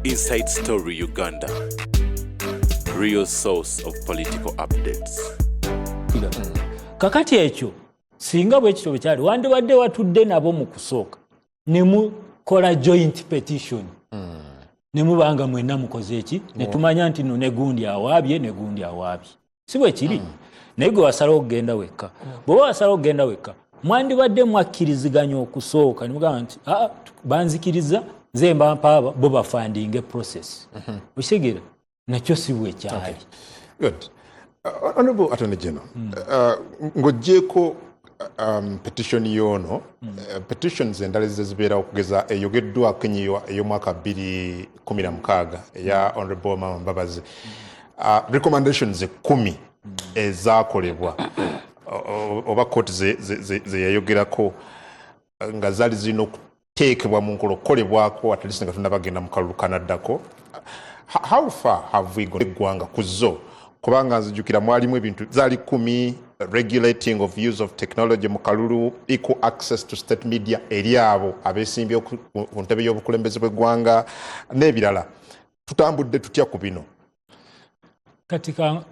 Inside Story Uganda, real source of political updates. Kakati ekyo singa bwe kityo kyali wandibadde watudde nabo mu kusooka ne mukola joint petition ne mubanga mwenna mukoze eki ne tumanya nti no ne gundi awaabye si bwe kiri naye gwe wasala okugenda wekka bw'oba wasala okugenda wekka mwandibadde mwakkiriziganya okusooka ne mugamba nti banzikiriza nze mba mpaaba bo bafandinge process okitegeera nakyo si bwe kyali. Good. Honorable Attorney General, ng'oggyeko petition yono, petitions endala zibeera okugeza eyogeddwa Kenya ey'omwaka 2016 eya Honorable Mama Mbabazi. Recommendations 10 ezaakolebwa oba court ze yayogerako nga zaali zirina okuteekebwa mu nkola okukolebwako at least nga tunabagenda mu kalulu kanaddako. How far have we gone eggwanga ku zo? Kubanga nzijukira mwalimu ebintu zaali 10, regulating of use of technology mu kalulu, equal access to state media eri abo abeesimbye ku ntebe y'obukulembeze bw'eggwanga n'ebirala. Tutambudde tutya ku bino? Katika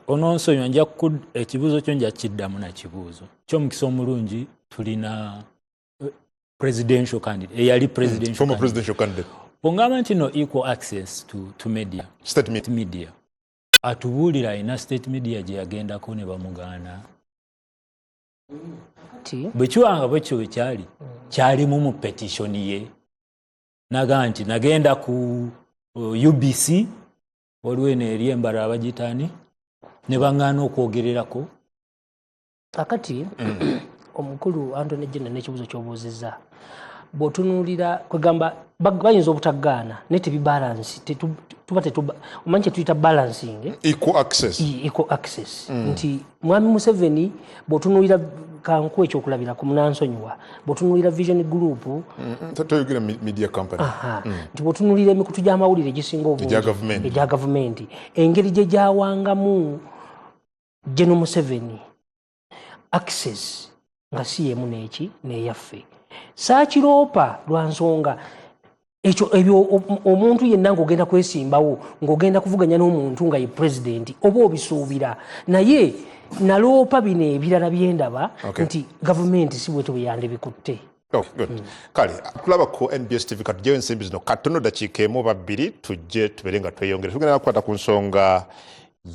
ononsonyo nja ekibuuzo kyo nja kiddamu na kibuuzo ky'omukisa omulungi tulina presidential candidate eyali former presidential candidate bongamba nti no equal access to media state media atubuulira ina state media gye yagendako ne bamugaana bwe kiwanga bwe kyo kyalimu mu petition ye naga nti nagenda ku UBC waliwo eri embala abagitaani ne baŋŋaana okwogererako. Kakati omukulu Anthony Jenner n'ekibuuzo ky'obuuzizza bw'otunuulira kwegamba bayinza obutagaana naye tebibalansi omanyi kye tuyita balancing equal access nti mwami Museveni bw'otunuulira kanku ekyokulabira ku munansonyiwa bw'otunuulira Vision Group toyogera media company nti bw'otunuulira emikutu gy'amawulire egisinga obungi egya gavumenti engeri gye gyawangamu General Museveni access nga si yemu n'eki n'eyaffe saakiroopa lwa nsonga ebyo omuntu yenna ng'ogenda kwesimbawo ng'ogenda kuvuganya n'omuntu nga ye pulezidenti oba obisuubira naye naloopa bino ebirala byendaba nti gavumenti si bwetyo bwe yandibikutte. Kale tulaba ku NBS TV katugyewo ensimbi zino katono dakiika emu oba bbiri tujje tubeere nga tweyongera tugenda kukwata ku nsonga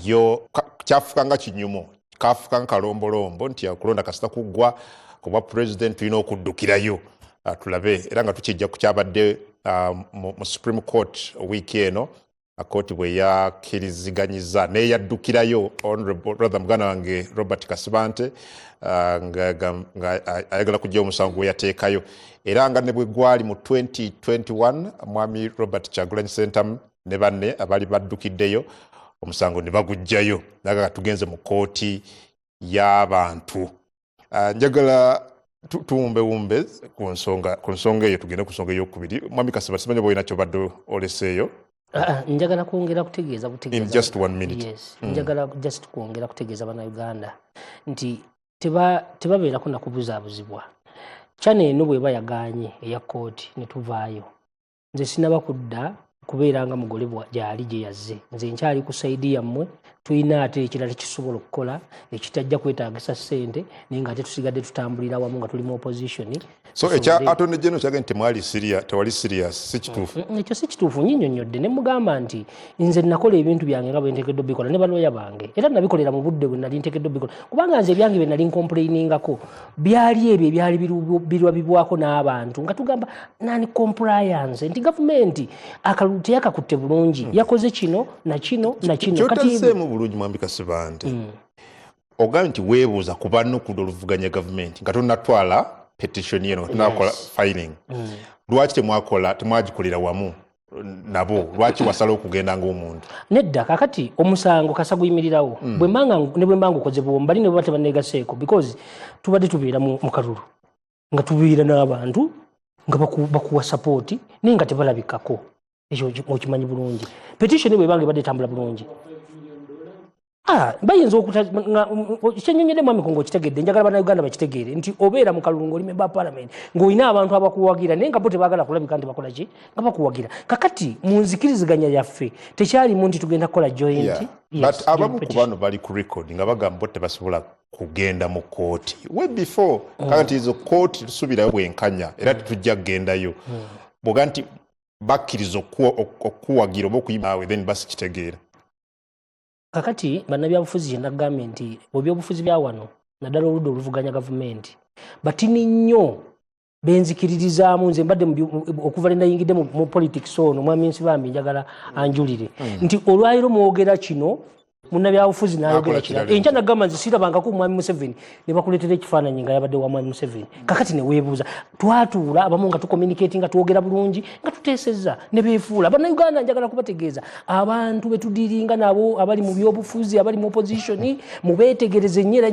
yo kyafuuka nga kinyumo kafuuka nga kalombolombo nti okulonda kasita kuggwa kuba president tulina okuddukirayo tulabe era nga tukijja ku kyabadde mu Supreme Court wiiki eno kooti bwe yakkiriziganyiza neeyaddukirayo honorable muganda wange Robert Kasibante nga ayagala kujja omusango gwe yateekayo era nga ne bwe gwali mu 2021 mwami Robert Kyagulanyi Ssentamu ne banne abaali baddukiddeyo omusango ne bagujjayo naga tugenze mu kooti y'abantu. Njagala tuwumbewumbe ku nsonga eyo tugende ku nsonga ey'okubiri. Mwami Kasibante simanyi bw'olina ky'obadde oleseeyo. Njagala kwongera kutegeeza in just 1 minute. Yes. Njagala just kwongera kutegeeza bannayuganda nti tebabeerako na kubuzaabuzibwa. Channel eno bw'eba yagaanye eya kkooti ne tuvaayo nze sinaba kudda kubeera nga mugole gyali gye yazze nze nkyali ku saidi yammwe tulina ate ekirala kisobola okukola ekitajja kwetaagisa ssente naye nga ate tusigadde tutambulira wamu nga tuli mu opposition. So ekya Attorney General kyagenda tewali serious si kituufu. Ekyo si kituufu nnyinnyonnyodde ne mugamba nti nze nakola ebintu byange nga bwe nteekeddwa bikola ne balooya bange era nabikolera mu budde bwe nali nteekeddwa bikola kubanga nze ebyange bye nali nkomplainingako byali ebyo ebyali birwabibwako n'abantu nga tugamba nani compliance nti gavumenti akalulu teyakakutte bulungi yakoze kino na kino na kino kyotaseemu bulungi Mwami Kasibante ogambye nti weebuuza ku bannukudu oluvuganya gavumenti nga tonnatwala petition yeno tunakola filing lwaki temwagikolera wamu nabo lwaki wasala okugenda ng'omuntu nedda kakati omusango kasa guyimirirawo bwe mbanga ukoze bombi bali ne baba tebanneegaseeko because tubadde tubeera mu kalulu nga tubeera n'abantu nga bakuwa support naye nga tebalabikako ekyo okimanyi bulungi petition bwe banga ebadde etambula bulungi bayinza kyenyonyere mwami Kongo kitegedde njagala bannayuganda bakitegeere nti obeera mu kalulu ng'oli memba parliament ng'olina abantu abakuwagira naye nga bo tebaagala kulabika nti bakola ki nga bakuwagira kakati mu nzikiriziganya yaffe tekyalimu nti tugenda kukola joint but abamu ku bano bali ku record nga bagamba bo tebasobola kugenda mu kooti we before kakati izo kooti tusubirayo bwenkanya era tetujja kugendayo bwoga nti bakkiriza okuwagira oba okuyimaawe then basi kitegeera kakati bannabyabufuzi kye nagambye nti ebyobufuzi bya wano naddala oludda oluvuganya gavumenti batini nnyo benzikiririzaamu nze mbadde okuva le nayingidde mu politics ono mwami Nsibambi njagala anjulire nti olwaliro mwogera kino munnabyabufuzi n'ayogera kirala enkya nagamba nze sirabangako omwami Museveni ne bakuleetera ekifaananyi nga yabadde wa mwami Museveni kakati ne weebuuza twatuula abamu nga tucommunicate nga twogera bulungi nga tuteesezza ne beefuula bannayuganda njagala kubategeeza abantu betudiringa nabo abali mu byobufuzi abali mu opposition mubeetegereze nnyo era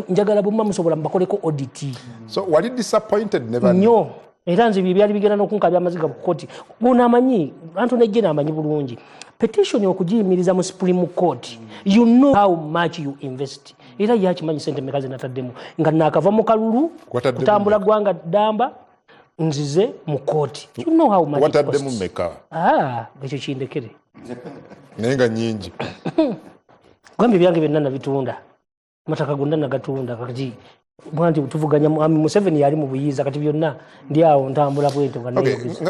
njagala bwe musobola mubakoleko audit so wali disappointed never nnyo era nze byali bigenda n'okunkabya amaziga ku kkooti bunaamanyi Anthony Jenner amanyi bulungi petition okugiyimiriza mu Supreme Court you know how much you invest era yakimanyi sente mekazi nataddemu nga nakava mu kalulu kutambula gwanga damba nzize mu kooti you know how much wataddemu meka ekyo kindekere naye nga nyingi gwambi byange byonna nabitunda mataka gonna nagatunda kati mwanti tuvuganya mwami Museveni yali mu buyiza kati byonna ndi awo ntambula bwento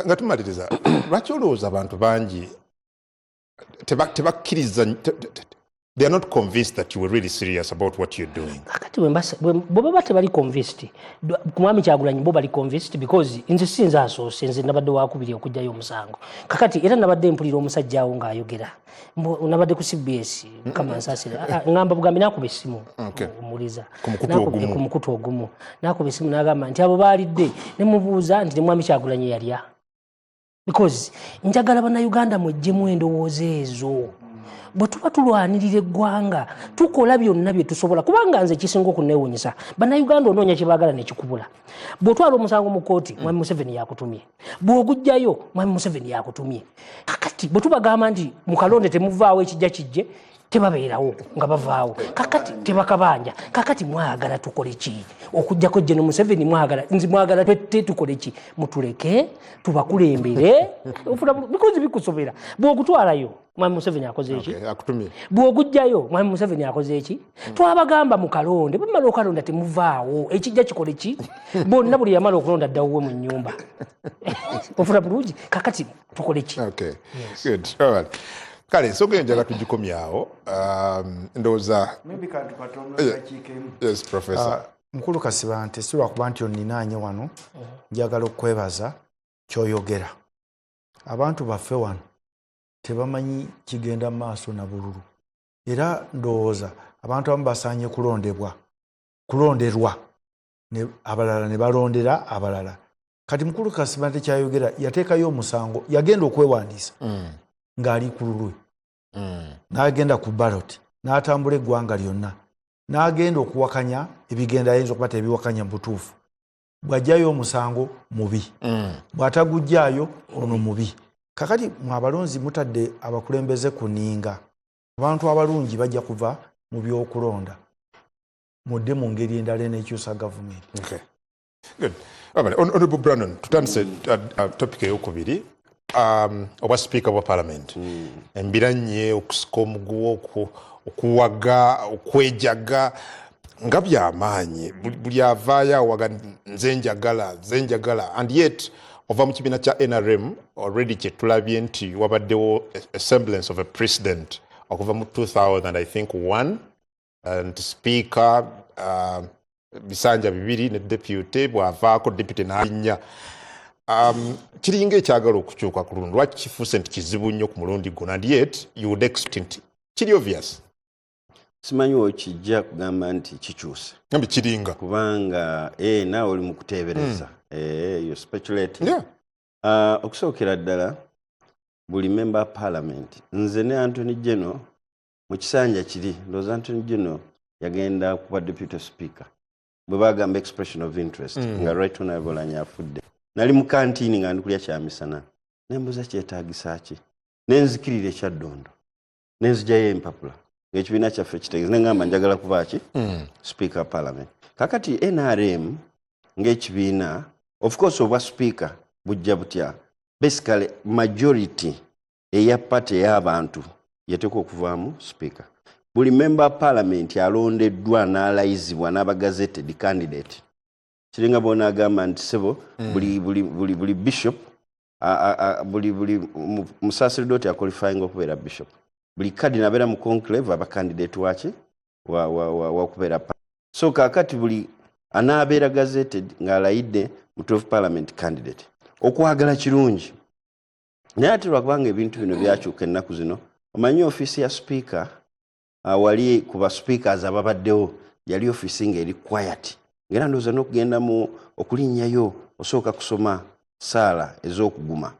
nga tumaliriza lwaki olowooza abantu bangi tebakkiriza they are not convinced that you were really serious about what you're doing kakati bo baba tebali convinced ku mwami Kyagulanyi bo bali convinced because nze sinza asoose nze nabadde wakubiri okujjayo omusango kakati era nabadde mpulira omusajja awo ng'ayogera nabadde ku CBS kama nsasira ngamba bugambi nakuba essimu omuliza ku mukutu ogumu nakuba essimu n'agamba nti abo baalidde ne mubuuza nti ne mwami Kyagulanyi yalya because njagala bannayuganda mwejjemu endowooza ezo bwe tuba tulwanirira eggwanga tukola byonna bye tusobola kubanga nze kisinga okuneewuunyisa bannayuganda onoonya kye baagala ne kikubula bw'otwala omusango mu kooti mwami Museveni yakutumye bw'ogujjayo mwami Museveni yakutumye kakati bwe tubagamba nti mu kalonde temuvaawo ekijja kijje tebabeerawo nga bavaawo kakati tebakabanja kakati mwagala tukole ki okujjako General Museveni mwagala tukole ki mutuleke tubakulembere because bikusobera bw'ogutwalayo mwami Museveni akoze eki bw'ogujjayo mwami Museveni akoze eki twabagamba mu kalonde bamala okalonda temuvaawo ekijja kikole ki bonna buli yamala okulonda ddawuwe mu nnyumba ofuna bulungi kakati tukole ki kale ensonga eyo njagala tugikomyawo ndowooza yes professor mukulu Kasiba nti si lwakuba nti onninaanye wano njagala okwebaza kyoyogera abantu baffe wano tebamanyi kigenda mu maaso na bululu era ndowooza abantu abamu basaanye kulonderwa abalala ne balondera abalala kati mukulu Kasiba nti kyayogera yateekayo omusango yagenda okwewandiisa ng'ali ku lulwe n'agenda ku ballot n'atambula eggwanga lyonna n'agenda okuwakanya ebigenda ayinza okuba tebiwakanya mu butuufu bw'ajjayo omusango mubi bw'atagujjaayo ono mubi kakati mu abalonzi mutadde abakulembeze ku nninga abantu abalungi bajja kuva mu by'okulonda mudde mu ngeri endala eneekyusa gavumenti Honorable Brannon tutandise topic eyokubiri oba speaker wa parliament embiranye okusika omuguwa okuwaga okwejaga nga byamaanyi buli avaayo awaga nze njagala and yet ova mu kibiina kya NRM already kyetulabye nti wabaddewo a semblance of a precedent okuva mu 2001 and speaker bisanja bibiri ne deputy bwavaako deputy n'alinnya kiringa ekyagala okukyuka ku lundi lwaki kifuuse nti kizibu nnyo ku mulundi guno and yet you would expect nti kiri obvious simanyiwo kijja kugamba nti kikyuse nambi kiringa kubanga naawe oli mu kuteebereza yo speculating okusookera ddala buli member parliament nze ne Anthony General mu kisanja kiri ndowooza Anthony General yagenda kuba deputy speaker bwe bagamba expression of interest nga right honorable Lanya afudde nali mu kantiini nga ndikulya kyamisana nembuuza kyetaagisa ki nenzikirira ekyaddondo nenzigyayo empapula ng'ekibiina kyaffe kitegeeza nengamba njagala kuba ki speaker parliament kakati NRM ng'ekibiina of course obwa speaker bujja butya basically majority eya party y'abantu yateekwa okuvaamu speaker buli member parliament alondeddwa n'alayizibwa n'abagazetted candidate kiringa bona agamba nti sebo buli bishop buli musaseredoti akwalifying okubeera bishop buli kadi nabeera mu conclave aba candidate waki wakubeera so kakati buli anaabeera gazetted ng'alayidde mu 12 parliament candidate okwagala kirungi naye ate lwakubanga ebintu bino byakyuka ennaku zino omanyi ofiisi ya speaker wali ku ba speakers ababaddewo yali ofiisi ng'eri quiet ngera ndowooza n'okugenda mu okulinnyayo osooka kusoma saala ez'okuguma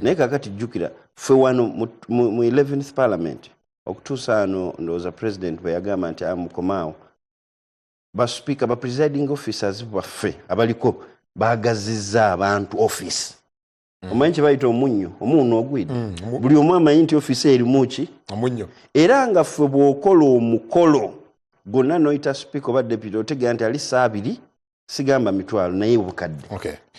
naye kakati jjukira ffe wano mu 11th parliament okutuusa ano ndowooza president bwe yagamba nti amukomaawo baspeaker ba presiding officers baffe abaliko baagazizza abantu office omanyi kye bayita omunno ogwidde buli omu amanyi nti office erimu ki era nga ffe bw'okola omukolo gonna noyita speaker oba deputy otegera nti ali saabiri sigamba mitwalo naye obukadde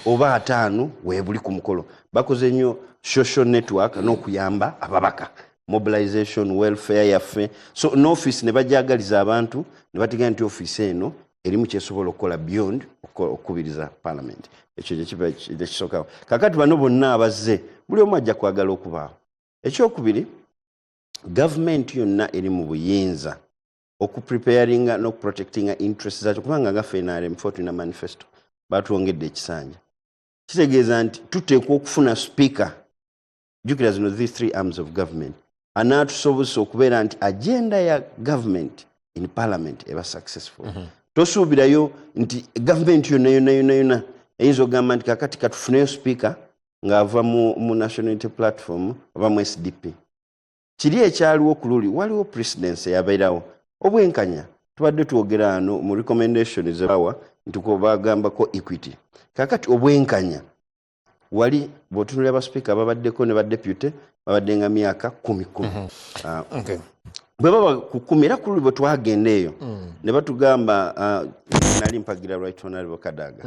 oba 5 weebuli ku mukolo bakoze nnyo social network n'okuyamba ababaka mobilization welfare yaffe so n'office ne bajagaliza abantu ne bategera nti office eno erimu kyesobola okukola beyond okukubiriza parliament ekyo kyekisookawo kakati bano bonna abazze buli omu ajja kwagala okubaawo ekyokubiri gavumenti yonna eri mu buyinza okupreparinga n'okuprotectinga interest zaakyo kubanga gaffe NRM tulina manifesto batwongedde ekisanja kitegeeza nti tuteekwa okufuna speaker jjukira zino these 3 arms of government anaatusobozesa okubeera nti agenda ya government in parliament eba successful tosuubirayo nti gavumenti yonna eyinza okugamba nti kakati katufuneyo speaker ng'ava mu national unity platform oba mu SDP kiri ekyaliwo ku luli waliwo precedence eyabeerawo obwenkanya tubadde twogera ano mu recommendation zebawa nti bagambako equity kakati obwenkanya wali bw'otunulira baspeaker babaddeko ne badeputy babadde nga myaka 10 bwe baba ku 10 era ku luli bwe twagenda eyo ne batugamba nali mpagira right honorable Kadaga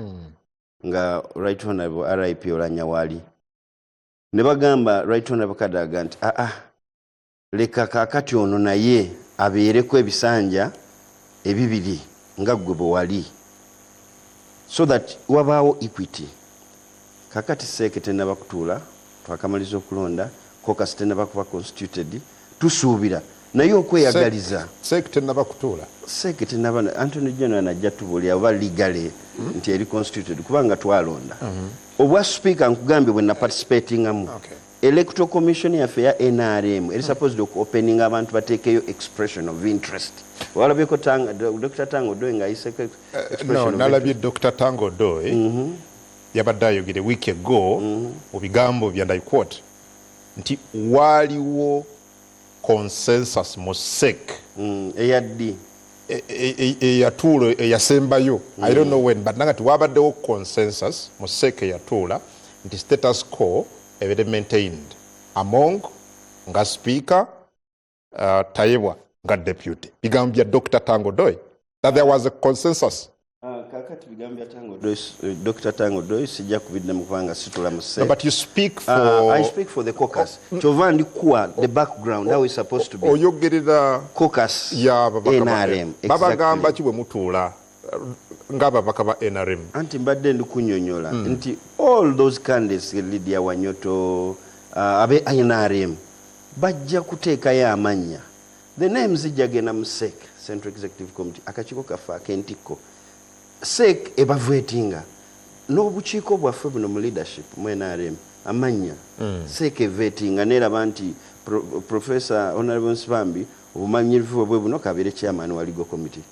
nga right honorable RIP Olanya wali ne bagamba right honorable Kadaga nti leka kakati ono naye abeereko ebisanja ebibiri nga gwe bwe wali so that wabaawo equity kakati seeke tennaba kutuula twakamaliza okulonda caucus tennaba kuba constituted tusuubira naye okweyagaliza seeke tennaba kutuula seeke tennaba Anthony General najja tubuulira oba legally nti eri constituted kubanga twalonda obwa speaker nkugambye bwe naparticipatingamu electoral commission yaffe ya NRM eri supposed opening abantu bateekeyo expression of interest walabyeko Dr. Tango Doe ng'ayiseko expression nalabye Dr. Tango Doe yabadde ayogere week ago mu bigambo bya I quote nti waliwo consensus mu SEC eyaddi eyatuula eyasembayo I don't know when but nangati wabaddewo consensus mu SEC eyatuula nti status quo ebeere maintained among nga speaker Tayebwa nga deputy bigambo bya Dr. Tango Doe that there was a consensus kakati bigambo bya Tango Doe Dr. Tango Doe sijja kubidde mu kubanga situla mu SEC but you speak for I speak for the caucus kyova ndikuwa the background how is supposed to be oyogerera caucus ya NRM babagamba ki bwe mutuula ng'ababaka ba NRM anti mbadde ndikunyonyola nti all those candidates Lydia Wanyoto abe NRM bajja kuteekayo amannya the names zijja genda mu SEC Central Executive Committee akakiiko kaffe ak'entikko SEC ebavetinga n'obukiiko bwaffe buno mu leadership mu NRM amannya SEC evetinga neraba nti Professor Honorable Nsibambi obumanyirivu bwe buno kabeere chairman wa legal committee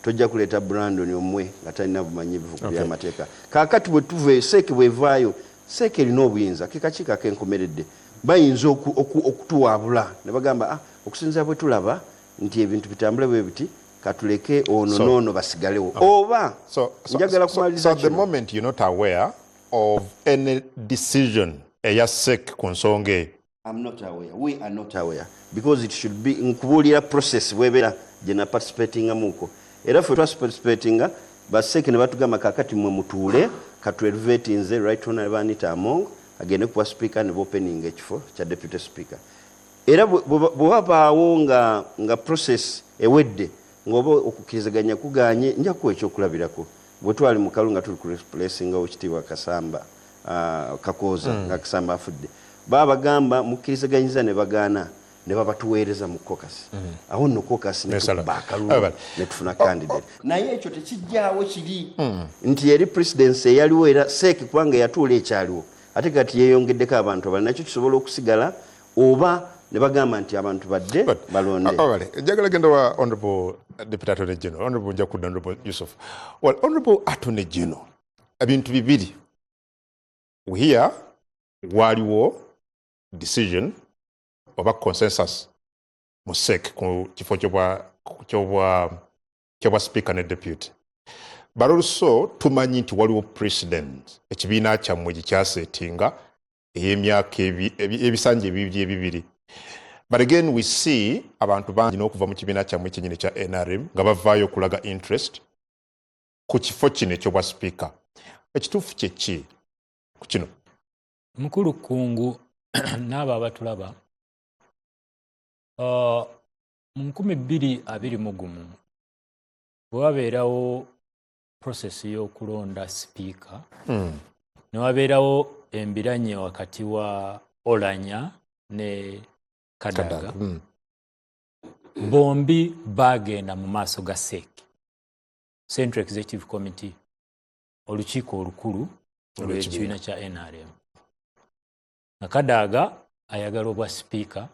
tojja kuleeta Brandon omwe nga talina bumanyivu ku by'amateeka kaakati bwe tuve SEC bwevaayo SEC erina obuyinza kekakiiko akenkomeredde bayinza okutuwaabula ne bagamba okusinziira bwe tulaba nti ebintu bitambule bwe biti katuleke ono noono basigalewo oba njagala kumaliriza so the moment you're not aware of any decision eya SEC ku nsonga I'm not aware. We are not aware. Because it should be nkubulira process webera jena participating amuko. Era fwe participating baseke ne batugamba kakati mwe mutuule katwelevate nze right honorable Anita Among agende kuwa speaker ne opening ekifo cha deputy speaker. Era bwabaawo nga process ewedde ngoba okukirizaganya kuganye nja kuwa ekyokulabirako. Bwe twali mu Kalunga tuli ku replacing Oweekitiibwa Kasamba Kakooza nga Kasamba afudde. Babagamba mukkirizaganyiza ne bagaana ne babatuweereza mu caucus. Awo nno caucus ne tubakalulu ne tufuna candidate. Naye ekyo tekijjaawo kiri nti yeri presidency eyaliwo era seeki kubanga yatuula ekyaliwo. Ate kati yeeyongeddeko abantu abalala nakyo kisobola okusigala oba ne bagamba nti abantu badde balonde. Njagala genda wa Honorable Deputy Attorney General, Honorable Njakudda, Honorable Yusuf. Well, Honorable Attorney General, ebintu bibiri. Here waliwo decision oba consensus mu SEC ku kifo kyobwa speaker ne deputy. But also tumanyi nti waliwo president ekibiina kyammwe gikyasetinga ey'emyaka ebisanja ebibiri. But again we see abantu bangi n'okuva mu kibiina kyammwe kyennyini kya NRM nga bavaayo okulaga interest ku kifo kino ekyobwa speaker. Ekituufu kye ki ku kino? Mukulu Kungu n'abo abatulaba mu 2021 bwe wabeerawo process y'okulonda speaker ne wabeerawo embiranye wakati wa Oulanyah ne Kadaga bombi bagenda mu maaso ga SEC, Central Executive Committee, olukiiko olukulu olw'ekibiina kya NRM. Kadaga ayagala obwa speaker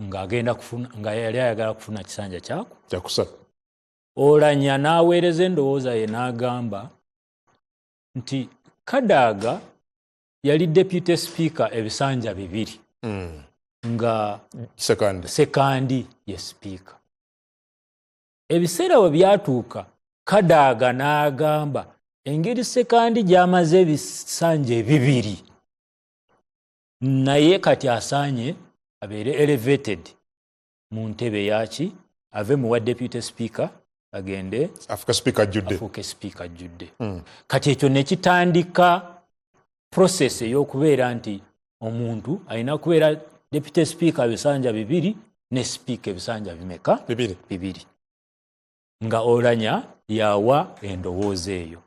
nga yali ayagala kufuna kisanja kyakusatu. Oulanyah n'aweereza endowooza ye n'agamba nti Kadaga yali deputy speaker ebisanja bibiri nga sekandi ye speaker. Ebiseera we byatuuka Kadaga n'agamba engeri sekandi gy'amaze ebisanja ebibiri naye kati asaanye abeere elevated mu ntebe yaki ave mu wa deputy speaker agende afuuke speaker ajjudde. Kati ekyo ne kitandika process ey'okubeera nti omuntu alina kubeera deputy speaker ebisanja bibiri ne speaker ebisanja bimeka? Bibiri. Nga Oulanyah yawa endowooza eyo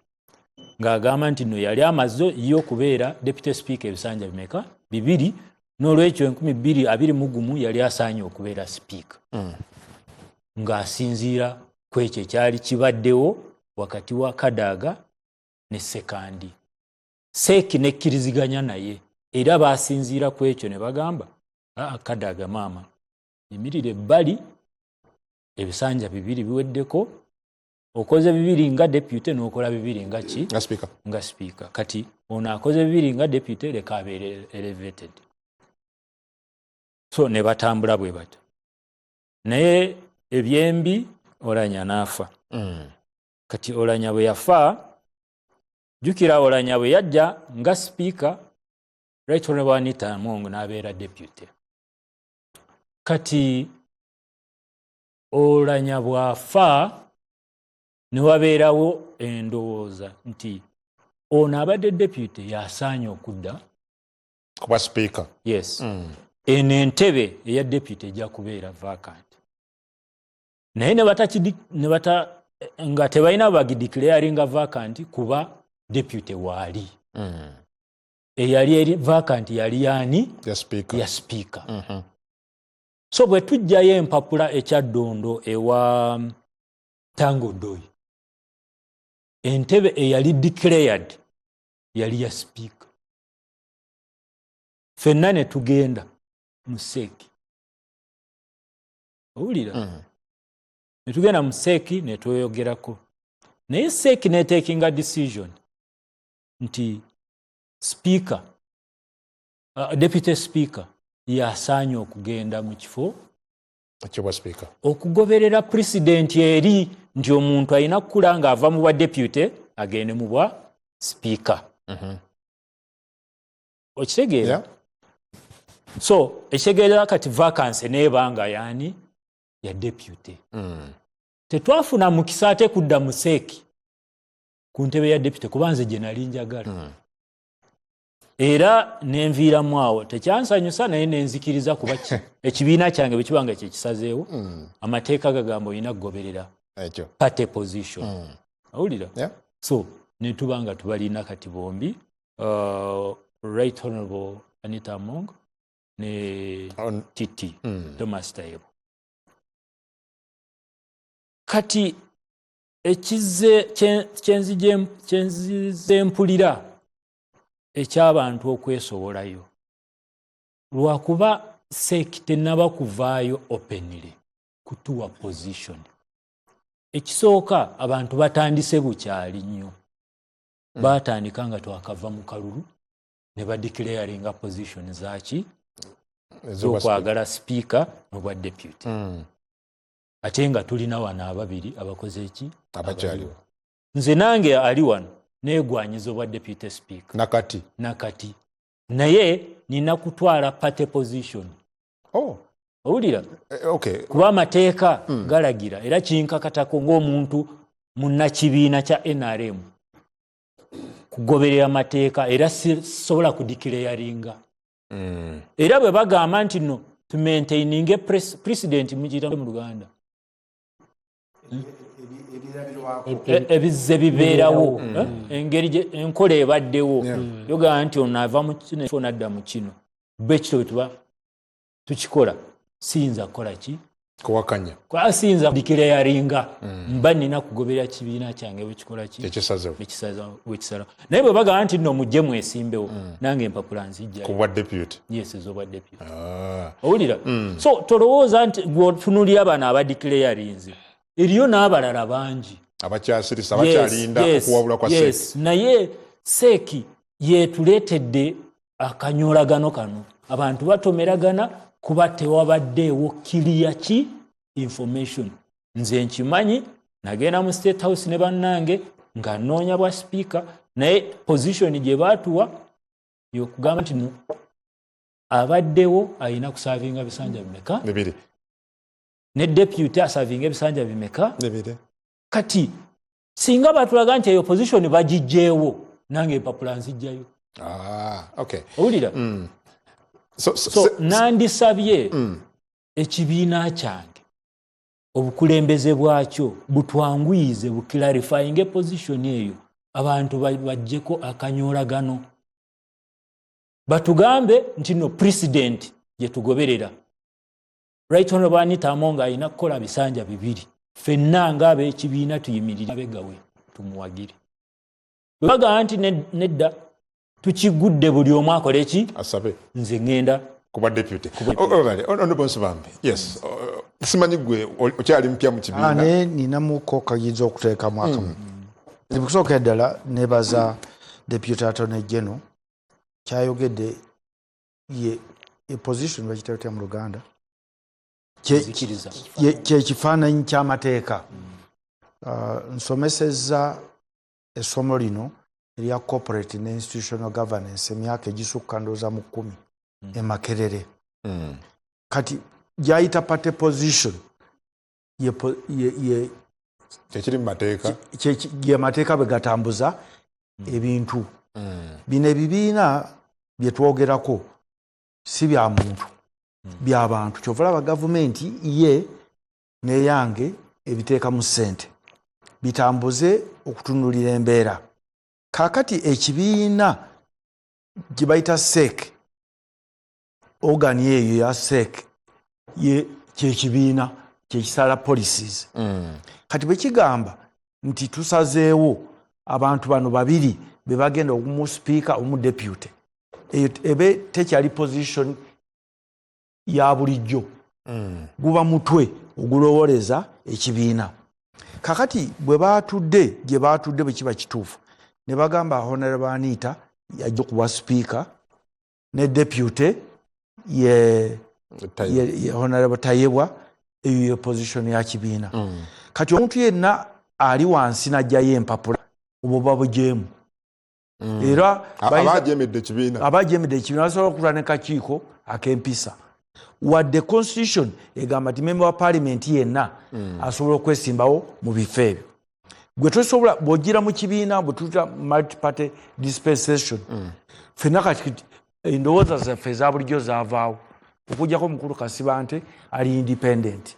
ng'agamba nti no yali amaze y'okubeera deputy speaker ebisanja bimeka? Bibiri. N'olwekyo 2021 yali asaanye okubeera speaker ng'asinziira ku ekyo ekyali kibaddewo wakati wa Kadaga ne sekandi. SEC nekkiriziganya naye era baasinziira ku ekyo ne bagamba Kadaga maama yimirire ebbali ebisanja bibiri biweddeko, okoze bibiri nga deputy n'okola bibiri nga ki? Nga speaker. Kati ono akoze bibiri nga deputy leka abeere elevated. So ne batambula bwe bata. Naye ebyembi Oulanyah n'afa. Kati Oulanyah bwe yafa, jukira Oulanyah bwe yajja nga speaker, Right Honorable Anita Among n'abeera deputy. Kati Oulanyah bw'afa ne wabeerawo endowooza nti ono abadde deputy yasaanye okudda kuba speaker. Yes. Eno entebe eya deputy ejja kubeera vacant. Naye nga tebalina bagideclaringa vacant kuba deputy waali. Eyali eri vacant yali yaani? Ya speaker. So bwe tujjayo empapula ekyaddondo ewa Tango Doi, entebe eyali declared yali ya speaker. Ffenna ne tugenda mu SEC. Owulira? Ne tugenda mu SEC ne tweyogerako. Naye SEC ne takinga decision nti speaker, deputy speaker yasaanye okugenda mu kifo ekyobwa speaker okugoberera president eri nti omuntu alina kukula ng'ava mu bwa deputy agende mu bwa speaker. Okitegeera? So ekitegeeza kati vacancy nebanga yani ya deputy. Tetwafuna mukisa ate kudda museeki ku ntebe ya deputy kubanze gye nali njagala. Era nenviiramu awo tekyansanyusa naye nenzikiriza kuba ekibiina kyange bwe kibanga kyekisazeewo amateeka gagamba olina kugoberera party position. Awulira? So ne tubanga tubalina kati bombi Right Honorable Anita Among ne Titi Thomas Tayebo. Kati kyenzize mpulira eky'abantu okwesowolayo lwakuba seeki tennaba kuvaayo openly kutuwa position. Ekisooka abantu batandise bukyali nnyo. Batandika nga twakava mu kalulu ne badeclaringa position zaki z'okwagala speaker n'obwa deputy. Ate nga tulina wano ababiri abakoze eki abakyaliwo. Nze nange ali wano neegwanyiza obwa deputy speaker nakati naye nina kutwala party position. Owulira? Kuba amateeka galagira era kinkakatako ng'omuntu munnakibiina kya NRM kugoberera amateeka era sisobola kudeclaringa. Era bwe bagamba nti no to maintaining president mukiyita mu Luganda ebizze bibeerawo engeri enkola ebaddewo yogamba nti ono ava mu kino nadda mu kino bwe kityo tuba tukikola siyinza kukola ki kuwakanya siyinza kudeclaringa mba nina kugoberera kibiina kyange bwekikola ki bwekisalawo naye bwe bagamba nti no mujje mwesimbewo nange empapula nzijjayo ku bwa deputy. Yes, ez'obwa deputy. Owulira? So tolowooza nti bw'otunuulira bano abadeclarinze eriyo n'abalala bangi abakyasirisa abakyalinda okuwabula kwa seeki. Naye seeki yeetuleetedde akanyoolagano kano. Abantu batomeragana kuba tewabaddeewo kiriya ki information. Nze nkimanyi nagenda mu State House ne bannange nga nnoonya bwa speaker naye position gye baatuwa y'okugamba nti abaddewo alina kusaavinga bisanja bimeka? 2. Ne deputy asaavinga ebisanja bimeka? 2. Kati singa batulaga nti eyo position bagijjeewo nange empapula nzijjayo. Owulira? So nandisabye ekibiina kyange obukulembeze bwakyo butwanguyize buklarifyinge position eyo abantu bajjeko akanyoolagano batugambe nti no president gye tugoberera. Right Honorable Anita Among alina kukola bisanja 2 ffenna ng'ab'ekibiina tuyimirire abegawe tumuwagire. Bagamba nti nedda tukigudde buli omu akole ki asabe nze ngenda kuba deputy. Honorable Nsibambi, yes, simanyi gwe okyali mpya mu kibiina. Ninamuko kayinza okuteekamu akamu. Kusooka ddala nebaza deputy attorney general kyayogedde ye position bakitayotya mu Luganda kyekifaananyi ky'amateeka. Nsomesezza essomo lino erya corporate ne institutional governance emyaka egisukka ndowooza mu 10 e Makerere. Kati gyayita party position kyekiri mu mateeka ye mateeka bwe gatambuza ebintu. Bino ebibiina bye twogerako si bya muntu by'abantu. Kyova olaba gavumenti ye n'eyange ebiteeka mu ssente bitambuze okutunuulira embeera. Kaakati ekibiina gye bayita SEC, ogani eyo ya SEC kyekibiina kyekisala policies. Kati bwe kigamba nti tusazeewo abantu bano 2 be bagenda omu speaker omu deputy, ebe tekyali position ya bulijjo, guba mutwe ogulowoleza ekibiina. Kakati bwe baatudde gye baatudde bwe kiba kituufu ne bagamba Honorable Anita yajja kuba speaker ne deputy ye Honorable Tayebwa eyo position ya kibiina. Kati omuntu yenna ali wansi najjayo empapula obuba bujeemu era abajemedde ekibiina basobola okukola ne kakiiko ak'empisa wadde constitution egamba nti member wa parliament yenna asobola okwesimbawo mu bifo ebyo gwe tosobola bw'ogira mu kibiina bwe tuta multi party dispensation ffenna kati endowooza zaffe eza bulijjo zaavaawo okujjako mukulu Kasiba nti ali independent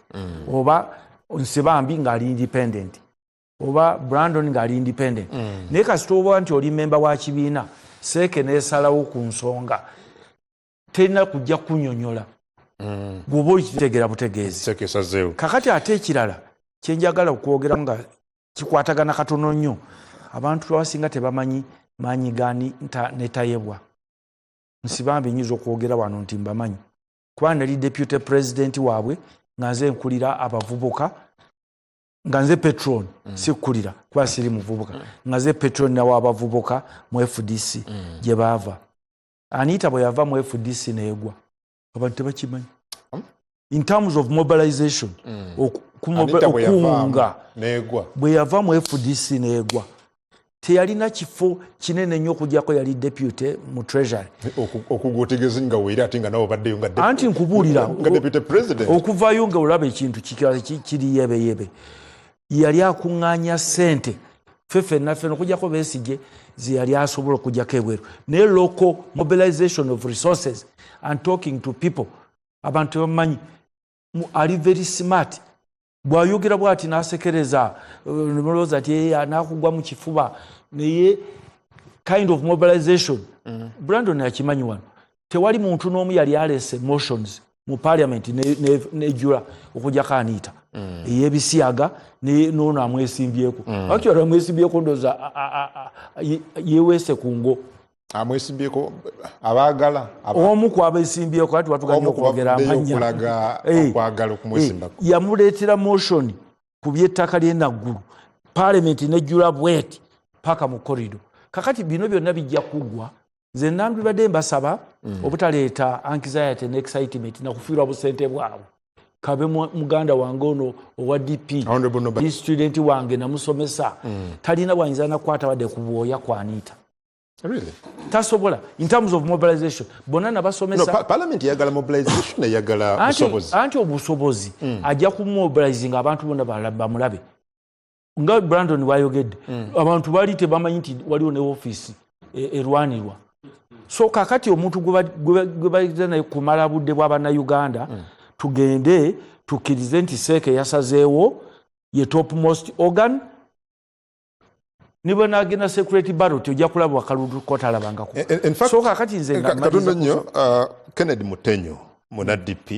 oba Nsibambi ng'ali independent oba Brandon ng'ali independent naye kasita oba nti oli memba wa kibiina seeke neesalawo ku nsonga terina kujja kunyonyola bw'oba okitegeera butegeezi kakati ate ekirala kyenjagala okwogera nga kikwatagana katono nnyo abantu abasinga tebamanyi maanyi gani netayebwa Nsibambi nyiza okwogera wano nti mbamanyi kuba nali deputy president waabwe nga nze nkulira abavubuka nga nze patron sikkulira kuba siri muvubuka nga nze patron nawo abavubuka mu FDC gye baava Anita bwe yava mu FDC neegwa abantu tebakimanyi in terms of mobilization okunga bwe yava mu FDC neegwa teyalina kifo kinene nnyo okujjako yali deputy mu treasury okugutegezi nga weeri ate nga nawe baddeyo nga anti nkubuulira nga deputy president okuvayo nga olaba ekintu kiri yebeyebe yali akuŋŋaanya ssente ffenna okujjako Besigye ze yali asobola okujjako ebweru naye local mobilization of resources and talking to people abantu tebamanyi ali very smart bw'ayogera bw'ati n'asekereza mulowooza ati n'akugwa mu kifuba naye kind of mobilization Brandon akimanyi wano tewali muntu n'omu yali alese motions mu parliament nejjula okujjako Anita ey'ebisiyaga n'ono amwesimbyeko actually amwesimbyeko ndooza yeeweese ku ngo amwesimbyeko abaagala omu ku abeesimbyeko ati watuganya okwogera amanya okwagala okumwesimbako yamuleetera motion ku by'ettaka ly'enaggulu parliament nejjula bweti paka mu corridor kakati bino byonna bijja kuggwa nze nambibadde mbasaba obutaleeta anxiety ne excitement nakufiirwa busente bwabwe kabe muganda wange ono owa DP student wange namusomesa talina bwanyinza nakukwata wadde ku bwoya kwa Anita really tasobola in terms of mobilization bonna nabasomesa parliament yagala mobilization eyagala busobozi anti obusobozi ajja kumobilizing abantu bonna bamulabe nga Brandon wayogedde abantu bali tebamanyi nti waliwo ne office erwanirwa so kakati omuntu gwe bayita naye kumala budde bw'Abannayuganda tugende tukkirize nti seeke yasazeewo ye topmost organ niba nagenda security ballot ojja kulaba wakalulu kotalabangako so kakati nze katonda nnyo Kennedy Mutenyo muna DP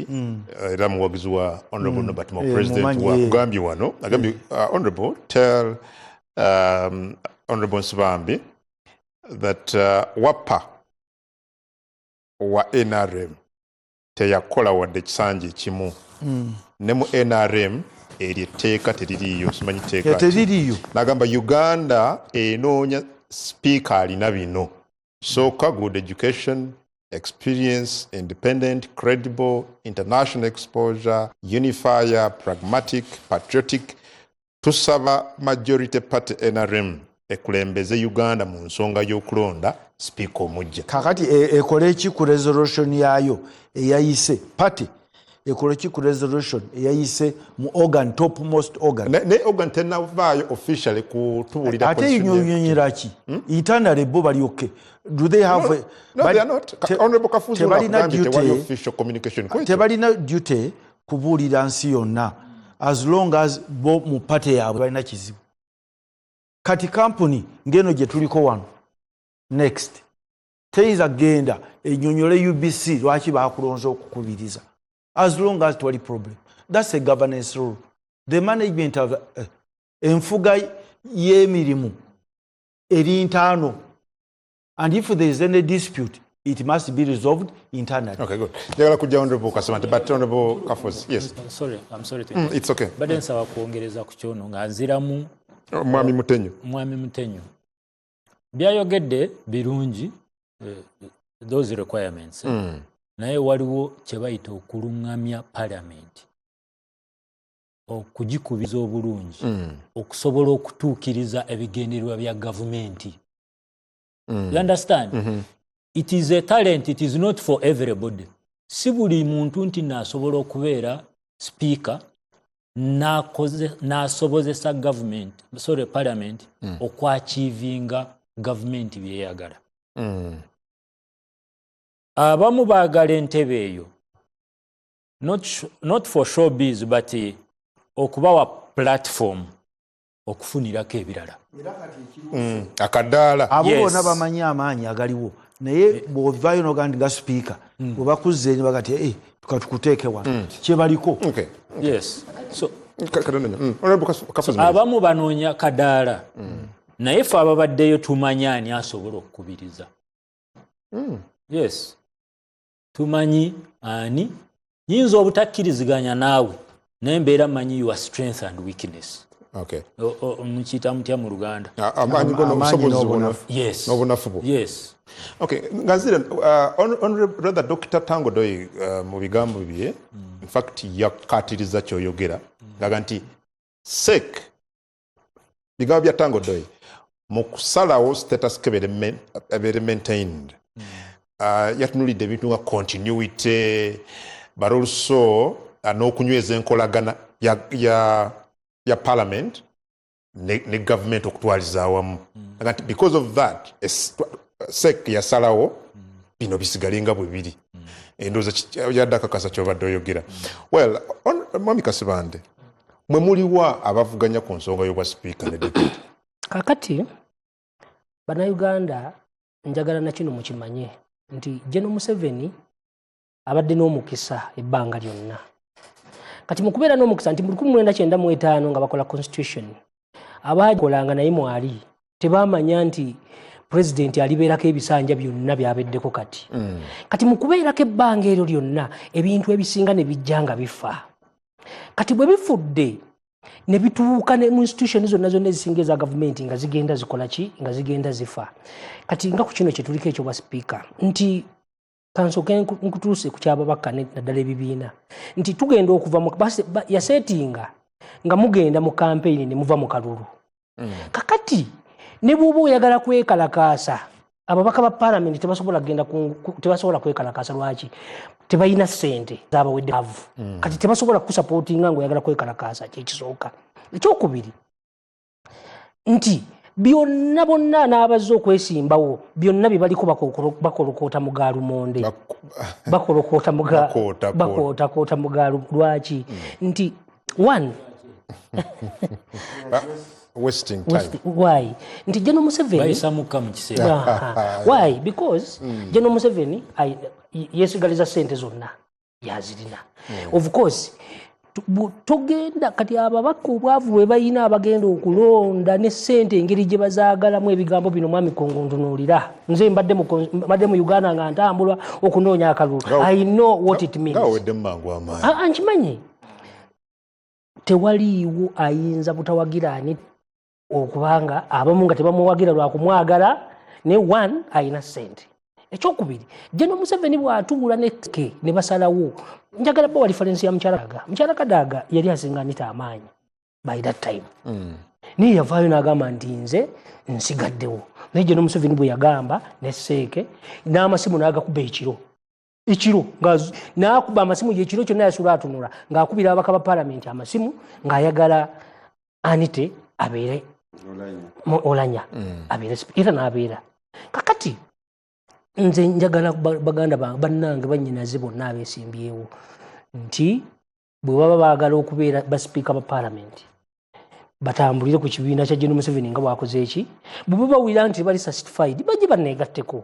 era muwagizi wa Honorable Norbert Mao president wa kugambye wano agambye Honorable tell Honorable Nsibambi that wapa wa NRM teyakola wadde kisanje kimu ne mu NRM eryo etteeka teririiyo simanyi tteeka teririiyo nagamba Uganda enoonya speaker alina bino sooka good education experience independent credible international exposure unifier pragmatic patriotic tusaba majority party NRM ekulembeze Uganda mu nsonga y'okulonda speaker omujja kakati ekole ki ku resolution yayo eyayise party ekole ki ku resolution eyayise mu organ topmost organ ne organ tenavaayo officially kutubulira ate inyonyera ki internally bo bali okay do they have no they are not Honorable Kafuzi tewali official communication tebalina duty kubuulira nsi yonna as long as bo mu party yaabwe balina kizibu kati company ngeno gye tuliko wano next teiza genda enyonyole UBC lwaki bakulonza okukubiriza as long as twali problem that's a governance rule the management of enfuga y'emirimu eri ntaano and if there is any dispute it must be resolved internally. Okay, good. Jagala kujja Honorable Kasamante, but Honorable Kafuzi, yes. I'm sorry to it's okay. Badde nsaba kwongereza ku kyono nga nziramu Mwami Mutenyo. Mwami Mutenyo. Byayogedde birungi those requirements. Naye waliwo kye bayita okulungamya parliament. Okugikubiza obulungi. Okusobola okutuukiriza ebigendererwa bya gavumenti. You understand? It is a talent, it is not for everybody. Si buli muntu nti nasobola okubeera speaker n'asobozesa government, sorry, parliament okwachivinga government byeyagala. Abamu baagala entebe eyo not for showbiz but okubawa platform okufunirako ebirala. Akadaala abo bonna bamanyi amaanyi agaliwo naye bw'ovaayo n'ogandi nga speaker bwe bakuzze ne bagati tukatukuteeke wano kye baliko. Yes. So abamu banoonya kadaala naye ffe ababaddeyo tumanyi ani asobola okukubiriza. Yes, tumanyi ani yinza obutakkiriziganya naawe naye mbeera manyi your strength and weakness. Mukiyita mutya mu Luganda? Amaanyi n'obunafu. Yes. N'obunafu bwo. Yes. Ngazira rather Dr. Tango Doi mu bigambo bye in fact yakatiriza kyoyogera ngaga nti SEC bigambo bya Tango Doi mu kusalawo status kebere maintained yatunulidde ebintu nga continuity but also n'okunyweza enkolagana ya parliament ne government okutwaliza awamu. Because of that SEC yasalawo bino bisigalinga bwe biri. Endoza yadakakasa kyobadde oyogera. Well, Mwami Kasibande, mwe muliwa abavuganya ku nsonga y'obwa speaker ne deputy? Kakati Bannayuganda njagala na kino mukimanye nti General Museveni abadde n'omukisa ebbanga lyonna. Kati mu kubeera n'omukisa nti mu 1995 nga bakola constitution abaakolanga naye mwali tebamanya nti president alibeerako ebisanja byonna byabeddeko kati. Kati mu kubeerako ebbanga eryo lyonna ebintu ebisinga ne bijja nga bifa. Kati bwe bifudde ne bituuka ne mu institution zonna ezisinga eza gavumenti nga zigenda zikola ki nga zigenda zifa. Kati nga ku kino kye tuliko ekyo bwa speaker nti kansoke nkutuuse ku kyababaka naddala ebibiina nti tugenda okuva mu yasetinga nga mugenda mu campaign ne muva mu kalulu. Kakati ne bw'oba oyagala kwekalakaasa ababaka ba parliament tebasobola kwekalakaasa lwaki tebalina ssente zabawedde avu kati tebasobola kusupportinga ng'oyagala kwekalakaasa kyekisooka. Ekyokubiri nti byonna bonna n'abazze okwesimbawo byonna bye baliko bakolokoota mu gaalumonde bakolokoota mu gaalu lwaki nti one wasting time. Why? Nti General Museveni why? Because General Museveni yesigaliza sente zonna yazirina. Of course togenda kati ababaka obwavu bwe bayina abagenda okulonda ne sente engeri gye bazaagalamu ebigambo bino mwami kongontunuulira nze mbadde mu Uganda nga ntambula okunoonya akalulu. I know what it means. Nkimanyi tewaliiwo ayinza butawagira ani okubanga abamu nga tebamuwagira lwa kumwagala ne one ayina sente. Ekyokubiri General Museveni bw'atuula ne basalawo njagala bawa reference ya Mukyala Kadaga yali asinga Anita amaanyi by that time. Naye yavaayo n'agamba nti nze nsigaddewo. Naye General Museveni bwe yagamba ne Seeke n'amasimu n'agakuba ekiro n'akuba amasimu ekiro kyonna yasula atunula ng'akubira ababaka ba parliament amasimu ng'ayagala Anite abeere Olanya abeere era n'abeera. Kakati nze njagala baganda bannange bannyinaze bonna abeesimbyewo nti bwe baba baagala okubeera basipiika ba parliament batambulire ku kibiina kya General Museveni nga bwakoze eki bwe bawulira nti bali satisfied bajje banneegatteko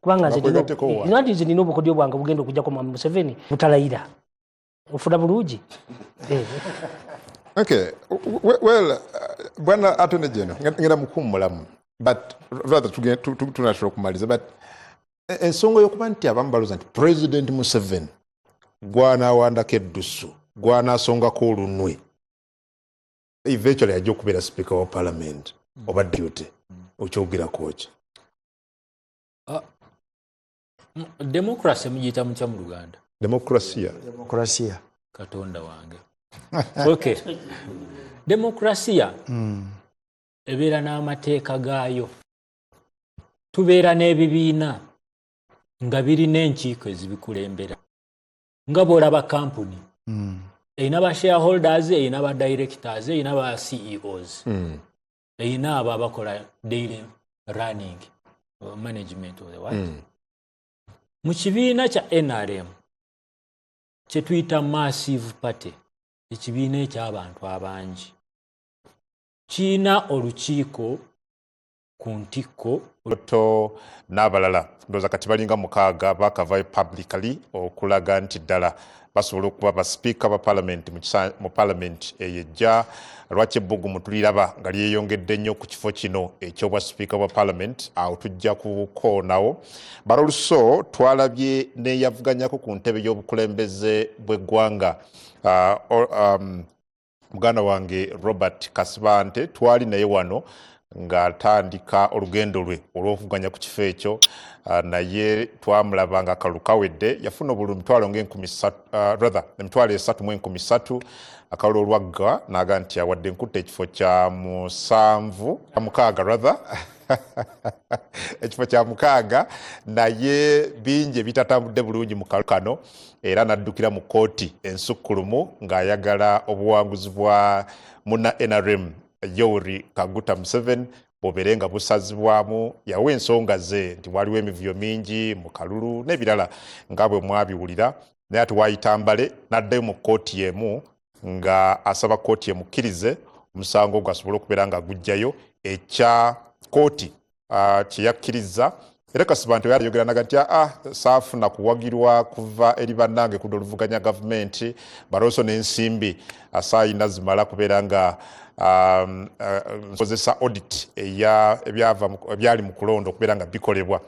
kubanga nze nina obukodyo bwange bugenda okujjako Mwami Museveni butalayira ofuna bulungi. Okay, well, bwana Attorney General ngenda mukummulamu but rather tunashobora okumaliza but ensonga y'okuba nti abamu balooza nti President Museveni gw'anaawandako eddusu gw'anaasongako olunwe eventually ajja okubeera speaker wa parliament oba deputy okyogerako ki? Democracy mugiyita mutya mu Luganda? Demokrasia. Katonda wange. Okay. Demokrasia ebeera n'amateeka gaayo. tubeera n'ebibiina nga birina enkiiko ezibikulembera nga bw'olaba kampuni erina ba shareholders erina ba directors erina ba CEOs erina abo abakola daily running management of the what mu kibiina kya NRM kye tuyita massive party ekibiina eky'abantu abangi kiina olukiiko ku ntikko to n'abalala ndowooza kati balinga 6 bakavayo publicly okulaga nti ddala basobola okuba baspeaker ba parliament mu parliament eyejja lwaki ebbugumu tuliraba nga lyeyongedde nnyo ku kifo kino ekyobwa speaker bwa parliament awo tujja kukoonawo bala oluso twalabye neyavuganyako ku ntebe y'obukulembeze bw'eggwanga muganda wange Robert Kasibante twali naye wano ng'atandika olugendo lwe olw'okuvuganya ku kifo ekyo naye twamulaba nga akalulu kawedde yafuna obululu emitwalo 3,13 akalulu olwagga n'aga nti awadde nkutta ekifo kya 6 ekifo kya 6 naye bingi ebitatambudde bulungi mu kalulu kano era n'addukira mu kkooti ensukkulumu ng'ayagala obuwanguzi bwa munna NRM Yoweri Kaguta Museveni bwobeere nga busazibwamu yawa ensonga ze nti waliwo emivuyo mingi mu kalulu n'ebirala nga bwe mwabiwulira naye ati waayita mbale n'addayo mu kkooti emu nga asaba kkooti emukkirize omusango gwasobola okubeera nga gujjayo ekya kkooti kye yakkiriza era Kasibante yayogera naga nti saafuna kuwagirwa kuva eri bannange ku oluvuganya gavumenti balooso n'ensimbi asaayina zimala kubeera nga nkozesa audit ebyali mu kulonda okubeera nga bikolebwa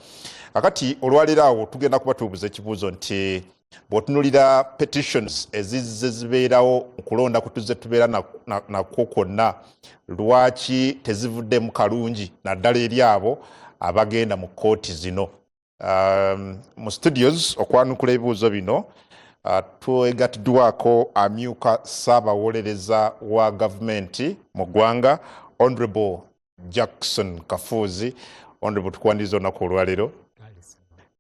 akati olwaleero awo tugenda kuba tubuuza ekibuuzo nti bw'otunulira petitions ezizze zibeerawo mu kulonda kutuzze tubeera nakwo kwonna lwaki tezivuddemu kalungi naddala eri abo abagenda mu kkooti zino mu studios okwanukula ebibuuzo bino twegatiddwako amyuka ssaabawolereza wa gavumenti mu ggwanga Honorable Jackson Kafuzi. Honorable tukwaniriza olunaku olwaleero.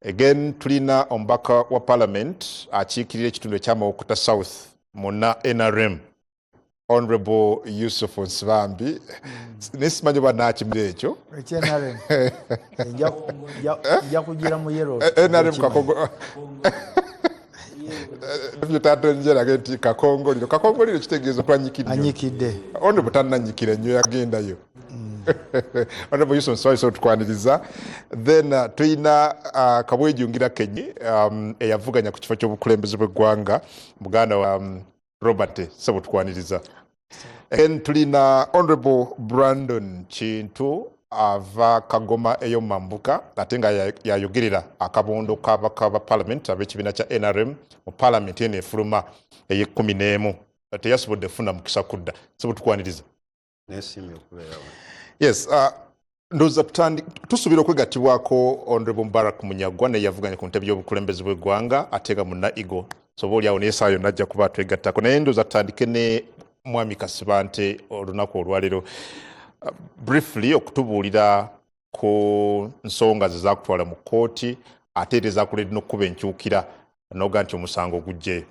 Again tulina omubaka wa parliament akiikirira ekitundu eky'Amawokota South munna NRM Honorable Yusuf Nsibambi. Nesimanyi oba nakimira ekyo NRM nja kugira mu yero NRM Kakongo tatonjeraga nti kakongoliro kitegeeza twanyikidde Honorable tannanyikira nnyo yagendayo Honorable Yusuf Nsibambi so tukwaniriza then tuyina Kabwejungira Kenyi eyavuganya ku kifo ky'obukulembeze bw'eggwanga muganda wa Robert sebo tukwaniriza and tulina Honorable Brandon Kintu ava Kagoma eyo Mambuka ate nga yayogerera akabondo k'abaka ba parliament ab'ekibiina kya NRM mu parliament eno efuluma ey'11 teyasobodde funa mukisa kudda sebo tukwaniriza. Yes, ndoza tusuubira okwegattibwako Honorable Mubarak Munyagwa naye yavuganya ku ntebe y'obukulembeze bw'eggwanga ate nga munna Igo so boli awo n'esaayo najja kuba twegattako naye ndoza tutandike ne Mwami Kasibante olunaku olwaleero briefly okutubuulira ku nsonga ze zaakutwala mu kkooti ate era ezaakuledde n'okkuba enkyukira noga nti omusango gujjeyo.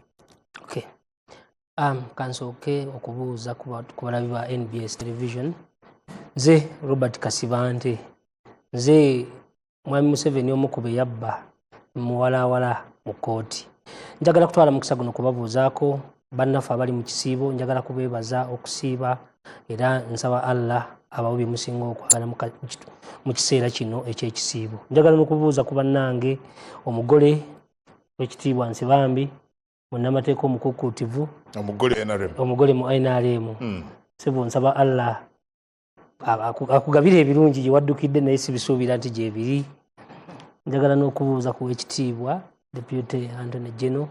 Okay. Kansooke okubuuza ku balabi ba NBS television. Nze Robert Kasibante nze Mwami Museveni omukube yabba muwalawala mu kkooti. Njagala kutwala mukisa guno kubabuuzaako bannaffe abali mu kisiibo njagala kubeebaza okusiiba era nsaba Allah abawo bye musinga okwagala mu kiseera kino eky'ekisiibo. Njagala n'okubuuza ku bannange omugole w'ekitiibwa Nsibambi munnamateeka omukuukuutivu omugole mu NRM sebo nsaba Allah akugabira ebirungi gye waddukidde naye sibisuubira nti gyebiri. Njagala n'okubuuza ku w'ekitiibwa Deputy Anthony General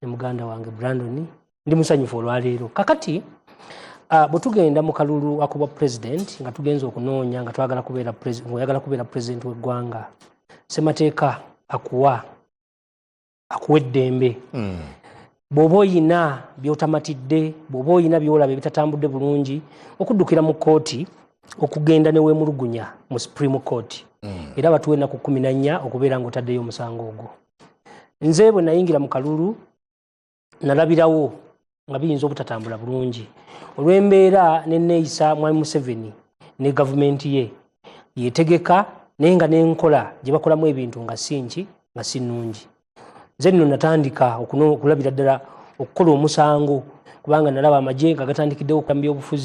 ne muganda wange Brandon ndi musanyufu olwaleero kakati bwe tugenda mu kalulu akubwa president nga tugenza okunoonya nga twagala kubeera president w'eggwanga ssemateeka akuwa eddembe bw'oba oyina by'otamatidde bw'oba oyina by'olaba ebitatambudde bulungi okuddukira mu kkooti okugenda ne weemulugunya mu Supreme Court era batuwe ennaku 14 okubeera ng'otaddeyo omusango ogwo. Nze bwe nayingira mu kalulu nalabirawo nga biyinza obutatambula bulungi olw'embeera n'enneeyisa Mwami Museveni ne gavumenti ye yeetegeka naye nga n'enkola gye bakolamu ebintu nga si nnungi. Nze nno natandika okulabira ddala okukola omusango kubanga nalaba amagye nga gatandikiddewo okukola mu byobufuzi